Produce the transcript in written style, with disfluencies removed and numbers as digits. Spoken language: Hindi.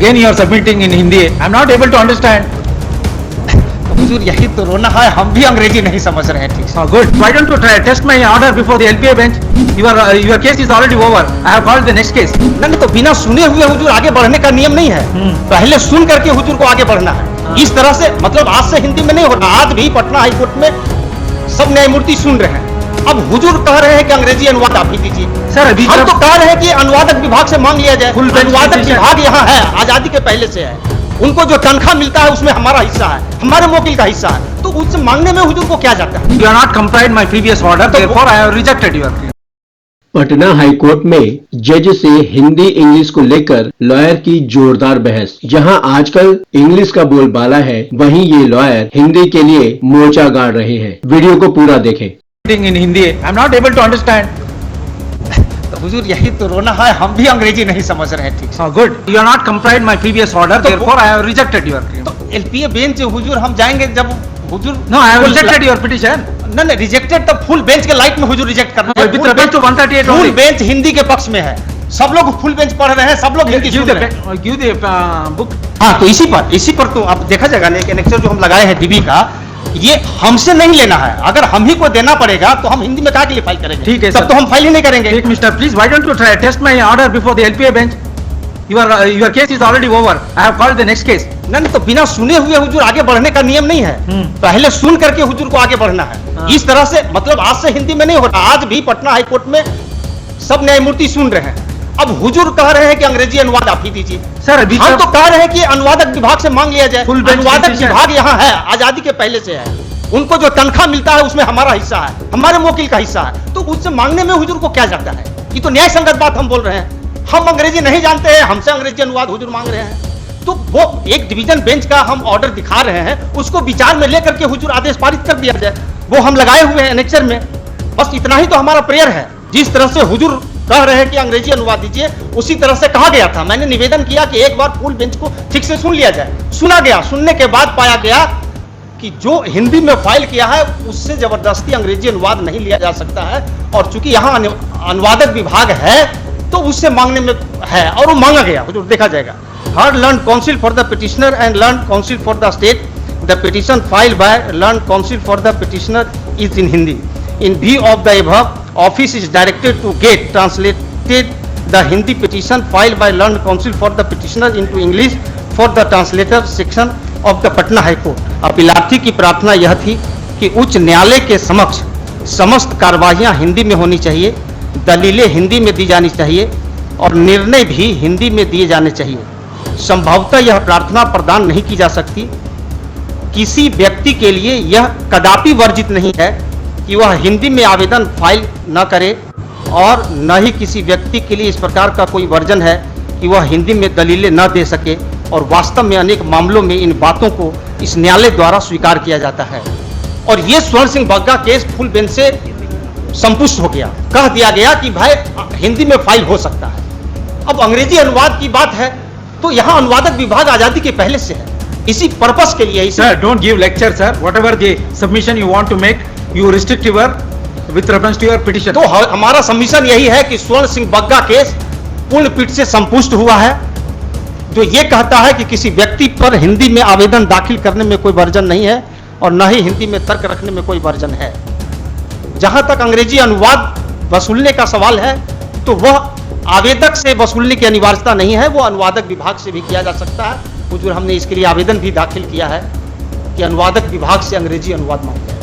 Again you are submitting in Hindi. I am not able to understand. हुजूर यही तो रोना है, हम भी अंग्रेजी नहीं समझ रहे हैं ठीक से। Good. Why don't you try test my order before the LPA bench? Your case is already over. I have called the next case. नहीं तो बिना सुने हुए हुजूर आगे बढ़ने का नियम नहीं है। पहले सुन करके हुजूर को आगे बढ़ना है। इस तरह से मतलब आज से हिंदी में नहीं होना। आज भी पटना हाई कोर्ट में सब न्यायमूर्ति सुन रहे हैं। अब हुजूर कह रहे हैं कि अंग्रेजी अनुवाद आप ही दीजिए। सर अभी हम तो कह रहे हैं कि अनुवादक विभाग से मांग लिया जाए। अनुवादक विभाग यहाँ है, आजादी के पहले से है। उनको जो तनख्वाह मिलता है उसमें हमारा हिस्सा है, हमारे वकील का हिस्सा है, तो उससे मांगने में हुजूर को क्या जाता है? You are not complied my previous order, therefore I have rejected your claim. Patna high court में जज से हिंदी इंग्लिश को लेकर लॉयर की जोरदार बहस। जहां आजकल इंग्लिश का बोलबाला है, वहीं ये लॉयर हिंदी के लिए मोर्चा गाड़ रहे हैं। वीडियो को पूरा देखें। In Hindi, I am not able to understand. तो हुजूर यही तो रोना है, हम भी अंग्रेजी नहीं समझ रहे हैं ठीक से। Good. You are not complied my previous order, therefore I have rejected your claim. तो एलपीए बेंच हुजूर हम जाएंगे जब हुजूर No, I have rejected your petition. नहीं रिजेक्टेड तो फुल बेंच के लाइट में हुजूर रिजेक्ट करना है। With reference to 138 full only. Bench Hindi के पक्ष में है, सब लोग फुल बेंच पढ़ रहे हैं, सब लोग हिंदी सुन रहे हैं। Give the book. हाँ तो इसी पर तो आप देखा जाएगा ना, एक एनेक्सर जो हम लगाए हैं डीबी का, ये हमसे नहीं लेना है। अगर हम ही को देना पड़ेगा तो हम हिंदी में काहे के लिए फाइल करेंगे? ठीक है तब सर। तो हम फाइल ही नहीं करेंगे। Take Mr. Please, why don't you try test my order before the LPA bench? Your case is already over. I have called the next case. नहीं तो बिना सुने हुए हुजूर आगे बढ़ने का नियम नहीं है। पहले सुन करके हुजूर को आगे बढ़ना है। इस तरह से मतलब आज से हिंदी में नहीं होना। आज भी पटना हाई कोर्ट में सब न्यायमूर्ति सुन रहे हैं। अब हुजूर कह रहे हैं कि अंग्रेजी अनुवाद आप ही दीजिए। सर अभी हम तो कह रहे हैं कि अनुवादक विभाग से मांग लिया जाए। Full bench अनुवादक petition। विभाग यहाँ है, आजादी के पहले से है। उनको जो तनख्वाह मिलता है उसमें हमारा हिस्सा है, हमारे वकील का हिस्सा है, तो उससे मांगने में हुजूर को क्या जाता है? ये तो न्याय संगत बात हम बोल रहे हैं। हम अंग्रेजी नहीं जानते हैं, हमसे अंग्रेजी अनुवाद हुजूर मांग रहे हैं, तो वो एक डिवीजन बेंच का हम ऑर्डर दिखा रहे हैं, उसको विचार में लेकर के हुजूर आदेश पारित कर दिया जाए। वो हम लगाए हुए हैं एनेक्चर में। बस इतना ही तो हमारा प्रेयर है। जिस तरह से हुजूर कह रहे हैं कि अंग्रेजी अनुवाद दीजिए, उसी तरह से कहा गया था। मैंने निवेदन किया कि एक बार फुल बेंच को ठीक से सुन लिया जाए। सुना गया, सुनने के बाद पाया गया कि जो हिंदी में फाइल किया है उससे जबरदस्ती अंग्रेजी अनुवाद नहीं लिया जा सकता है, और चूंकि यहाँ अनुवादक विभाग है तो उससे मांगने में है, और वो मांगा गया। हुजूर देखा जाएगा। Heard learned counsel for the petitioner and learned counsel for the state, the petition filed by learned counsel for the petitioner is in Hindi. In view of the above, office is directed to get translated the Hindi petition filed by learned counsel for the petitioner into English for the translator section of the Patna High Court। अपीलार्थी की प्रार्थना यह थी कि उच्च न्यायालय के समक्ष समस्त कार्यवाहियां हिंदी में होनी चाहिए, दलीलें हिंदी में दी जानी चाहिए और निर्णय भी हिंदी में दिए जाने चाहिए। संभवतः यह प्रार्थना प्रदान नहीं की जा सकती। किसी व्यक्ति के लिए यह कदापि वर्जित नहीं है कि वह हिंदी में आवेदन फाइल न करे, और न ही किसी व्यक्ति के लिए इस प्रकार का कोई वर्जन है कि वह हिंदी में दलीलें न दे सके। और वास्तव में अनेक मामलों में इन बातों को इस न्यायालय द्वारा स्वीकार किया जाता है। और ये स्वर्ण Singh Bagga case full bench से संपुष्ट हो गया। कह दिया गया कि भाई हिंदी में फाइल हो सकता है। अब अंग्रेजी अनुवाद की बात है तो यहाँ अनुवादक विभाग आजादी के पहले से है। इसी पर्पस के लिए Sir, don't give lecture, sir. Whatever the submission you want to make, you restrict your with reference to your petition. तो हमारा सबमिशन यही है कि स्वर्ण सिंह बग्गा केस पूर्ण पीठ से संपुष्ट हुआ है, जो ये कहता है कि किसी व्यक्ति पर हिंदी में आवेदन दाखिल करने में कोई वर्जन नहीं है और न ही हिंदी में तर्क रखने में कोई वर्जन है। जहां तक अंग्रेजी अनुवाद वसूलने का सवाल है तो वह आवेदक से वसूलने की अनिवार्यता नहीं है, वो अनुवादक विभाग से भी किया जा सकता है। हुजूर हमने इसके लिए आवेदन भी दाखिल किया है कि अनुवादक विभाग से अंग्रेजी अनुवाद मांगे।